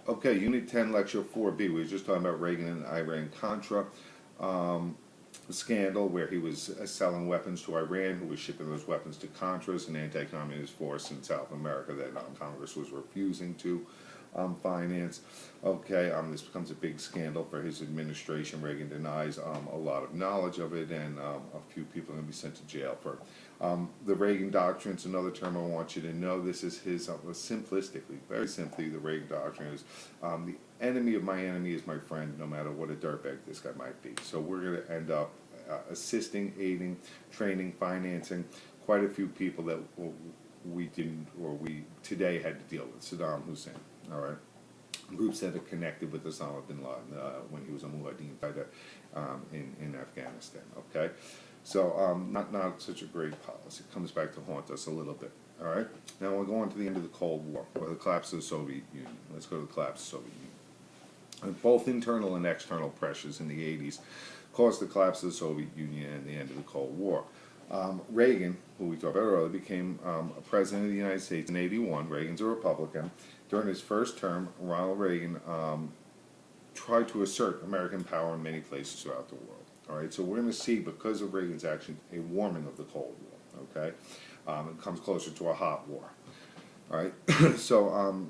Okay, Unit 10, Lecture 4b. We were just talking about Reagan and Iran-Contra scandal, where he was selling weapons to Iran, who was shipping those weapons to Contras, an anti-communist force in South America that Congress was refusing to finance. Okay, this becomes a big scandal for his administration. Reagan denies a lot of knowledge of it, and a few people are going to be sent to jail for the Reagan Doctrine. It's another term I want you to know. This is his, simplistically, very simply, the Reagan Doctrine is the enemy of my enemy is my friend, no matter what a dirtbag this guy might be. So we're going to end up assisting, aiding, training, financing quite a few people that we didn't, or we today had to deal with. Saddam Hussein, all right? Groups that are connected with Osama bin Laden when he was a Mujahideen fighter in Afghanistan, okay? So not such a great policy. It comes back to haunt us a little bit, all right? Now we'll go on to the end of the Cold War, or the collapse of the Soviet Union. Let's go to the collapse of the Soviet Union. And both internal and external pressures in the 80s caused the collapse of the Soviet Union and the end of the Cold War. Reagan, who we talked about earlier, became president of the United States in '81. Reagan's a Republican. During his first term, Ronald Reagan tried to assert American power in many places throughout the world. All right, so we're going to see, because of Reagan's action, a warming of the Cold War. Okay, it comes closer to a hot war. All right, so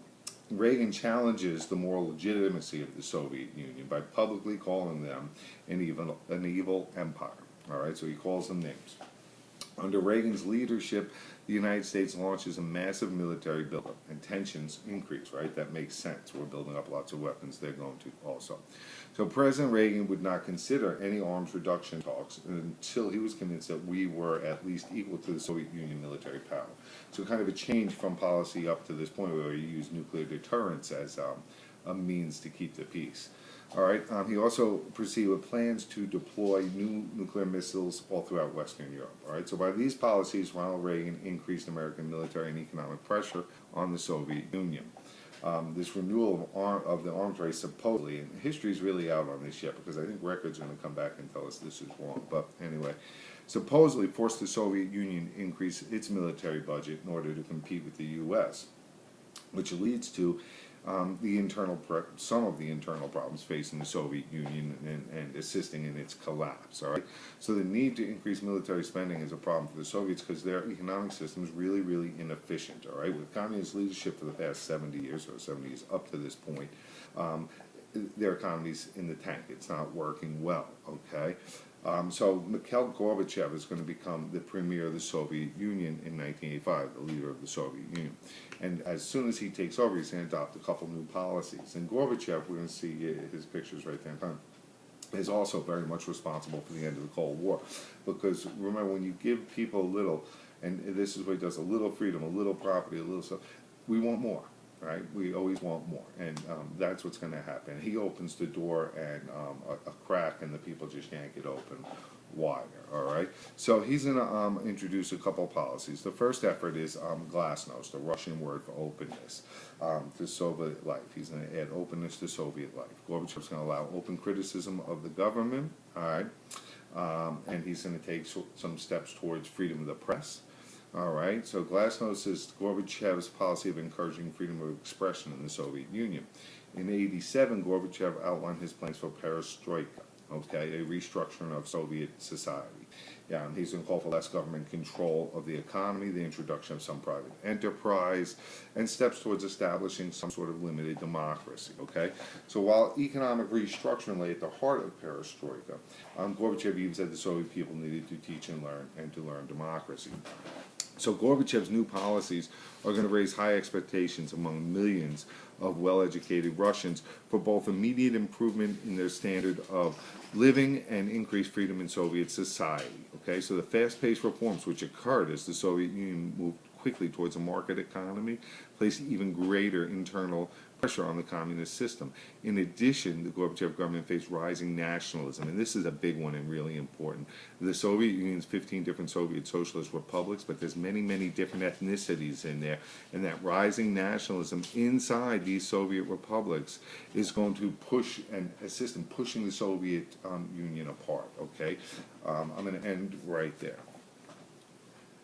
Reagan challenges the moral legitimacy of the Soviet Union by publicly calling them an evil empire. All right, so he calls them names. Under Reagan's leadership, the United States launches a massive military buildup, and tensions increase, right? That makes sense. We're building up lots of weapons. They're going to also. So President Reagan would not consider any arms reduction talks until he was convinced that we were at least equal to the Soviet Union military power. So kind of a change from policy up to this point where you use nuclear deterrence as a means to keep the peace. All right. He also proceeded with plans to deploy new nuclear missiles all throughout Western Europe. All right. So by these policies, Ronald Reagan increased American military and economic pressure on the Soviet Union. This renewal of the arms race, supposedly, and history's really out on this yet, because I think records are going to come back and tell us this is wrong. But anyway, supposedly forced the Soviet Union to increase its military budget in order to compete with the U.S., which leads to some of the internal problems facing the Soviet Union and assisting in its collapse. All right, so the need to increase military spending is a problem for the Soviets because their economic system is really, really inefficient. All right, with communist leadership for the past 70 years or 70 years up to this point, their economy's in the tank. It's not working well. Okay. So Mikhail Gorbachev is going to become the premier of the Soviet Union in 1985, the leader of the Soviet Union. And as soon as he takes over, he's going to adopt a couple new policies. And Gorbachev, we're going to see his pictures right there, is also very much responsible for the end of the Cold War. Because remember, when you give people a little, and this is what he does, a little freedom, a little property, a little stuff, we want more. Right? We always want more, and that's what's going to happen. He opens the door and a crack, and the people just yank it open wider. All right. So he's going to introduce a couple policies. The first effort is glasnost, the Russian word for openness, to Soviet life. He's going to add openness to Soviet life. Gorbachev's going to allow open criticism of the government. All right, and he's going to take some steps towards freedom of the press. All right, so glasnost is Gorbachev's policy of encouraging freedom of expression in the Soviet Union. In '87, Gorbachev outlined his plans for perestroika, okay, a restructuring of Soviet society. Yeah, and he's going to call for less government control of the economy, the introduction of some private enterprise, and steps towards establishing some sort of limited democracy, okay? So while economic restructuring lay at the heart of perestroika, Gorbachev even said the Soviet people needed to teach and to learn democracy. So Gorbachev's new policies are going to raise high expectations among millions of well-educated Russians for both immediate improvement in their standard of living and increased freedom in Soviet society. Okay, so the fast-paced reforms which occurred as the Soviet Union moved quickly towards a market economy placed even greater internal pressure on the communist system. In addition, the Gorbachev government faced rising nationalism, and this is a big one and really important. The Soviet Union's 15 different Soviet socialist republics, but there's many, many different ethnicities in there, and that rising nationalism inside these Soviet republics is going to push and assist in pushing the Soviet Union apart, okay? I'm going to end right there.